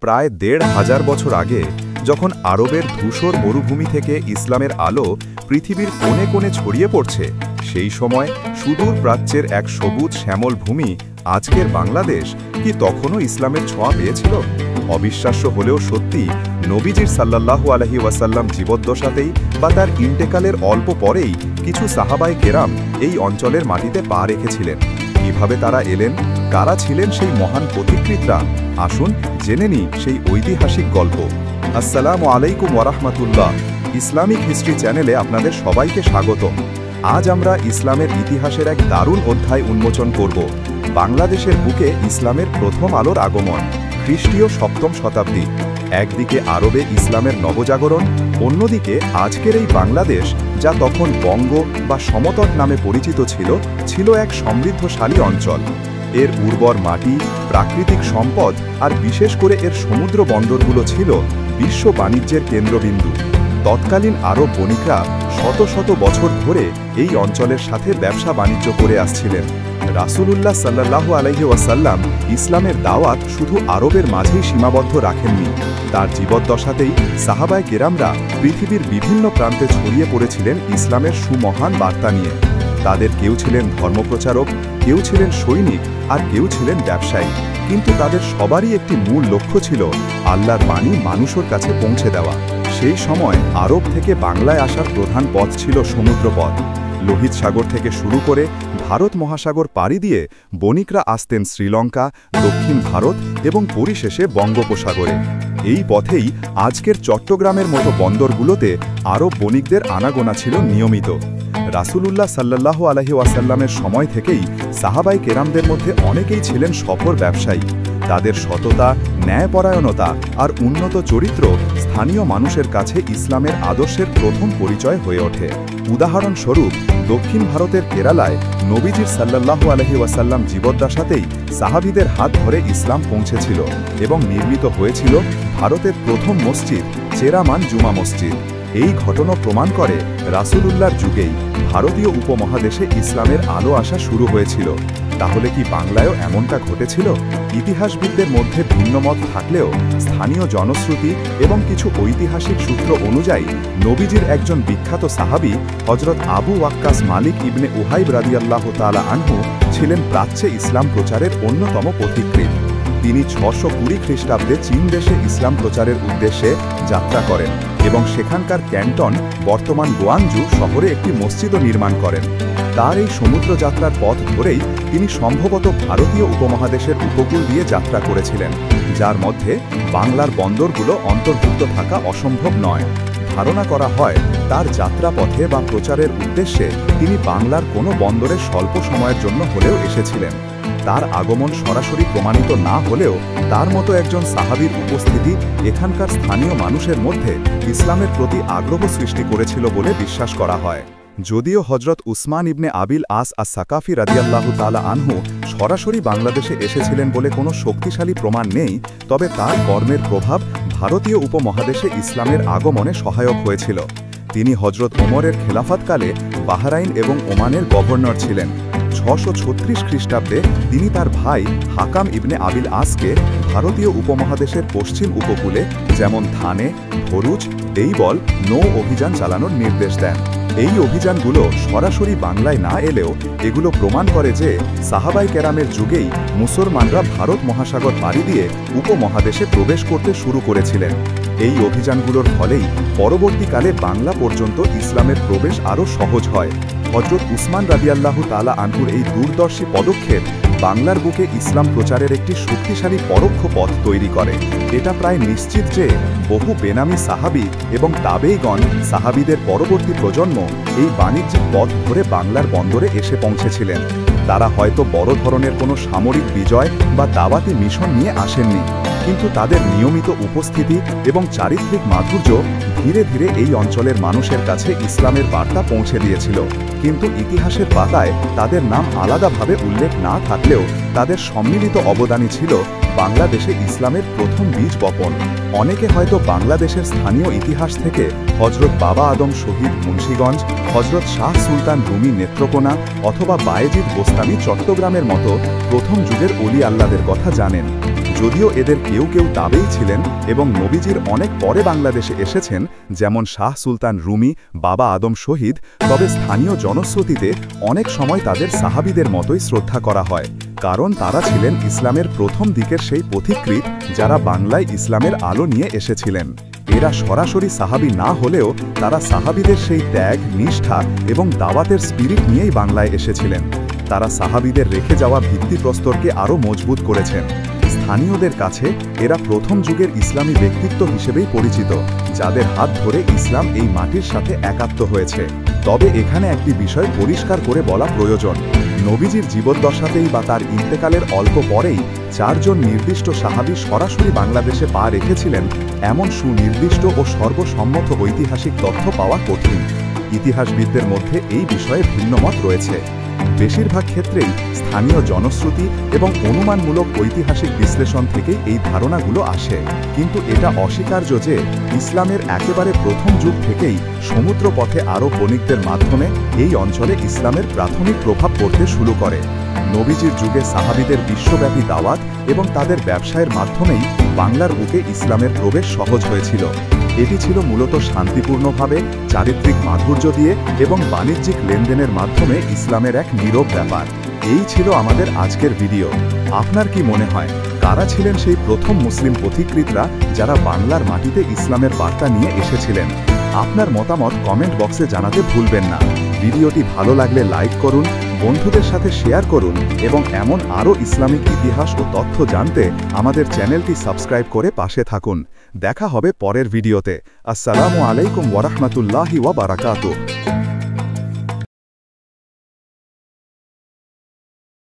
প্রায় ১৫০০ বছর আগে যখন আরবের ধূসর মরুভূমি থেকে ইসলামের আলো পৃথিবীর কোণে কোণে ছড়িয়ে পড়ছে, সেই সময় সুদূর প্রাচ্যের এক সবুজ শ্যামল ভূমি আজকের বাংলাদেশ কি তখনও ইসলামের ছোঁয়া পেয়েছিল? অবিশ্বাস্য হলেও সত্যি, নবীজির সাল্লাল্লাহু আলাইহি ওয়াসাল্লাম জীবদ্দশাতেই বা তার ইন্তেকালের অল্প পরেই কিছু সাহাবায়ে কেরাম এই অঞ্চলের মাটিতে পা রেখেছিলেন। কিভাবে তারা এলেন, কারা ছিলেন সেই মহান পথিকৃতরা? আসুন জেনে নিই সেই ঐতিহাসিক গল্প। আসসালামু আলাইকুম ওয়ারাহমাতুল্লাহ। ইসলামিক হিস্ট্রি চ্যানেলে আপনাদের সবাইকে স্বাগতম। আজ আমরা ইসলামের ইতিহাসের এক দারুণ অধ্যায় উন্মোচন করব। বাংলাদেশের বুকে ইসলামের প্রথম আলোর আগমন, খ্রিস্টীয় ৭ম শতাব্দী। একদিকে আরবে ইসলামের নবজাগরণ, অন্যদিকে আজকের এই বাংলাদেশ, যা তখন বঙ্গ বা সমতট নামে পরিচিত ছিল এক সমৃদ্ধশালী অঞ্চল। এর উর্বর মাটি, প্রাকৃতিক সম্পদ আর বিশেষ করে এর সমুদ্র বন্দরগুলো ছিল বিশ্ব বাণিজ্যের কেন্দ্রবিন্দু। তৎকালীন আরব বণিকরা শত শত বছর ধরে এই অঞ্চলের সাথে ব্যবসা বাণিজ্য করে আসছিলেন। রাসূলুল্লাহ সাল্লাল্লাহু আলাইহি ওয়াসাল্লাম ইসলামের দাওয়াত শুধু আরবের মাঝেই সীমাবদ্ধ রাখেননি। তার জীবদ্দশাতেই সাহাবায়ে কেরামরা পৃথিবীর বিভিন্ন প্রান্তে ছড়িয়ে পড়েছিলেন ইসলামের সুমহান বার্তা নিয়ে। তাদের কেউ ছিলেন ধর্মপ্রচারক, কেউ ছিলেন সৈনিক, আর কেউ ছিলেন ব্যবসায়ী, কিন্তু তাদের সবারই একটি মূল লক্ষ্য ছিল আল্লাহর বাণী মানুষের কাছে পৌঁছে দেওয়া। সেই সময় আরব থেকে বাংলায় আসার প্রধান পথ ছিল সমুদ্রপথ। লোহিত সাগর থেকে শুরু করে ভারত মহাসাগর পাড়ি দিয়ে বণিকরা আসতেন শ্রীলঙ্কা, দক্ষিণ ভারত এবং পরিশেষে বঙ্গোপসাগরে। এই পথেই আজকের চট্টগ্রামের মতো বন্দরগুলোতে আরব বণিকদের আনাগোনা ছিল নিয়মিত। রাসূলুল্লাহ সাল্লাল্লাহু আলাইহি ওয়াসাল্লামের সময় থেকেই সাহাবায়ে কেরামদের মধ্যে অনেকেই ছিলেন সফল ব্যবসায়ী। তাদের সততা, ন্যায়পরায়ণতা আর উন্নত চরিত্র স্থানীয় মানুষের কাছে ইসলামের আদর্শের প্রথম পরিচয় হয়ে ওঠে। উদাহরণস্বরূপ, দক্ষিণ ভারতের কেরালায় নবীজির সাল্লাল্লাহু আলাইহি ওয়াসাল্লাম জীবদ্দশাতেই সাহাবীদের হাত ধরে ইসলাম পৌঁছেছিল এবং নির্মিত হয়েছিল ভারতের প্রথম মসজিদ, চেরামান জুমা মসজিদ। এই ঘটনা প্রমাণ করে রাসূলুল্লাহর যুগেই ভারতীয় উপমহাদেশে ইসলামের আলো আসা শুরু হয়েছিল। তাহলে কি বাংলায়ও এমনটা ঘটেছিল? ইতিহাসবিদদের মধ্যে ভিন্নমত থাকলেও স্থানীয় জনশ্রুতি এবং কিছু ঐতিহাসিক সূত্র অনুযায়ী নবীজির একজন বিখ্যাত সাহাবী হযরত আবু ওয়াক্কাস মালিক ইবনে উহাইব রাদিয়াল্লাহু তাআলা আনহু ছিলেন প্রাচ্যে ইসলাম প্রচারের অন্যতম পথিকৃৎ। তিনি ৬২০ খ্রিস্টাব্দে চীন দেশে ইসলাম প্রচারের উদ্দেশ্যে যাত্রা করেন এবং সেখানকার ক্যান্টন, বর্তমান গোয়াংজু শহরে একটি মসজিদও নির্মাণ করেন। তার এই সমুদ্র যাত্রার পথ ধরেই তিনি সম্ভবত ভারতীয় উপমহাদেশের উপকূল দিয়ে যাত্রা করেছিলেন, যার মধ্যে বাংলার বন্দরগুলো অন্তর্ভুক্ত থাকা অসম্ভব নয়। ধারণা করা হয় তার যাত্রাপথে বা প্রচারের উদ্দেশ্যে তিনি বাংলার কোনো বন্দরে স্বল্প সময়ের জন্য হলেও এসেছিলেন। তার আগমন সরাসরি প্রমাণিত না হলেও তার মতো একজন সাহাবীর উপস্থিতি এখানকার স্থানীয় মানুষের মধ্যে ইসলামের প্রতি আগ্রহ সৃষ্টি করেছিল বলে বিশ্বাস করা হয়। যদিও হযরত উসমান ইবনে আবিল আস আস-সাকাফি রাদিয়াল্লাহু তাআলা আনহু সরাসরি বাংলাদেশে এসেছিলেন বলে কোনো শক্তিশালী প্রমাণ নেই, তবে তার কর্মের প্রভাব ভারতীয় উপমহাদেশে ইসলামের আগমনে সহায়ক হয়েছিল। তিনি হযরত ওমরের খেলাফতকালে বাহরাইন এবং ওমানের গভর্নর ছিলেন। ৬৩৬ খ্রিস্টাব্দে তিনি তার ভাই হাকাম ইবনে আবিল আসকে ভারতীয় উপমহাদেশের পশ্চিম উপকূলে যেমন থানে, ভরুচ, দেইবল নৌ অভিযান চালানোর নির্দেশ দেন। এই অভিযানগুলো সরাসরি বাংলায় না এলেও এগুলো প্রমাণ করে যে সাহাবায়ে কেরামের যুগেই মুসলমানরা ভারত মহাসাগর পাড়ি দিয়ে উপমহাদেশে প্রবেশ করতে শুরু করেছিলেন। এই অভিযানগুলোর ফলেই পরবর্তীকালে বাংলা পর্যন্ত ইসলামের প্রবেশ আরও সহজ হয়। হযরত উসমান রাদিয়াল্লাহু তাআলা আনহুর এই দূরদর্শী পদক্ষেপ বাংলার বুকে ইসলাম প্রচারের একটি শক্তিশালী পরোক্ষ পথ তৈরি করে। এটা প্রায় নিশ্চিত যে বহু বেনামি সাহাবী এবং তাবেঈগণ, সাহাবীদের পরবর্তী প্রজন্ম, এই বাণিজ্যিক পথ ধরে বাংলার বন্দরে এসে পৌঁছেছিলেন। তারা হয়তো বড় ধরনের কোনো সামরিক বিজয় বা দাওয়াতি মিশন নিয়ে আসেননি, কিন্তু তাদের নিয়মিত উপস্থিতি এবং চারিত্রিক মাধুর্য ধীরে ধীরে এই অঞ্চলের মানুষের কাছে ইসলামের বার্তা পৌঁছে দিয়েছিল। কিন্তু ইতিহাসের পাতায় তাদের নাম আলাদাভাবে উল্লেখ না থাকলেও তাদের সম্মিলিত অবদানই ছিল বাংলাদেশে ইসলামের প্রথম বীজ বপন। অনেকে হয়তো বাংলাদেশের স্থানীয় ইতিহাস থেকে হজরত বাবা আদম শহীদ মুন্সিগঞ্জ, হজরত শাহ সুলতান রুমি নেত্রকোনা অথবা বায়েজিদ বোস্তামি চট্টগ্রামের মতো প্রথম যুগের অলি আল্লাদের কথা জানেন। যদিও এদের কেউ কেউ তাবেই ছিলেন এবং নবীজির অনেক পরে বাংলাদেশে এসেছেন, যেমন শাহ সুলতান রুমি, বাবা আদম শহীদ, তবে স্থানীয় জনশ্রুতিতে অনেক সময় তাদের সাহাবীদের মতোই শ্রদ্ধা করা হয়, কারণ তারা ছিলেন ইসলামের প্রথম দিকের সেই পথিকৃৎ যারা বাংলায় ইসলামের আলো নিয়ে এসেছিলেন। এরা সরাসরি সাহাবী না হলেও তারা সাহাবীদের সেই ত্যাগ, নিষ্ঠা এবং দাওয়াতের স্পিরিট নিয়েই বাংলায় এসেছিলেন। তারা সাহাবীদের রেখে যাওয়া ভিত্তিপ্রস্তরকে আরও মজবুত করেছেন। স্থানীয়দের কাছে এরা প্রথম যুগের ইসলামী ব্যক্তিত্ব হিসেবেই পরিচিত, যাদের হাত ধরে ইসলাম এই মাটির সাথে একাত্ম হয়েছে। তবে এখানে একটি বিষয় পরিষ্কার করে বলা প্রয়োজন। নবীজির জীবদ্দশাতেই বা তার ইন্তেকালের অল্প পরেই 4 জন নির্দিষ্ট সাহাবী সরাসরি বাংলাদেশে পা রেখেছিলেন, এমন সুনির্দিষ্ট ও সর্বসম্মত ঐতিহাসিক তথ্য পাওয়া কঠিন। ইতিহাসবিদদের মধ্যে এই বিষয়ে ভিন্নমত রয়েছে। বেশিরভাগ ক্ষেত্রেই স্থানীয় জনশ্রুতি এবং অনুমানমূলক ঐতিহাসিক বিশ্লেষণ থেকেই এই ধারণাগুলো আসে। কিন্তু এটা অস্বীকার্য যে ইসলামের একেবারে প্রথম যুগ থেকেই সমুদ্রপথে আরব বণিকদের মাধ্যমে এই অঞ্চলে ইসলামের প্রাথমিক প্রভাব পড়তে শুরু করে। নবীজির যুগে সাহাবীদের বিশ্বব্যাপী দাওয়াত এবং তাদের ব্যবসায়ের মাধ্যমেই বাংলার বুকে ইসলামের প্রবেশ সহজ হয়েছিল। এটি ছিল মূলত শান্তিপূর্ণভাবে, চারিত্রিক মাধুর্য দিয়ে এবং বাণিজ্যিক লেনদেনের মাধ্যমে ইসলামের এক নীরব ব্যাপার। এই ছিল আমাদের আজকের ভিডিও। আপনার কি মনে হয় কারা ছিলেন সেই প্রথম মুসলিম পথিকৃতরা যারা বাংলার মাটিতে ইসলামের বার্তা নিয়ে এসেছিলেন? আপনার মতামত কমেন্ট বক্সে জানাতে ভুলবেন না। ভিডিওটি ভালো লাগলে লাইক করুন, বন্ধুদের সাথে শেয়ার করুন এবং এমন আরও ইসলামিক ইতিহাস ও তথ্য জানতে আমাদের চ্যানেলটি সাবস্ক্রাইব করে পাশে থাকুন। দেখা হবে পরের ভিডিওতে। আসসালামু আলাইকুম ওয়া রাহমাতুল্লাহি ওয়া বারাকাতুহু।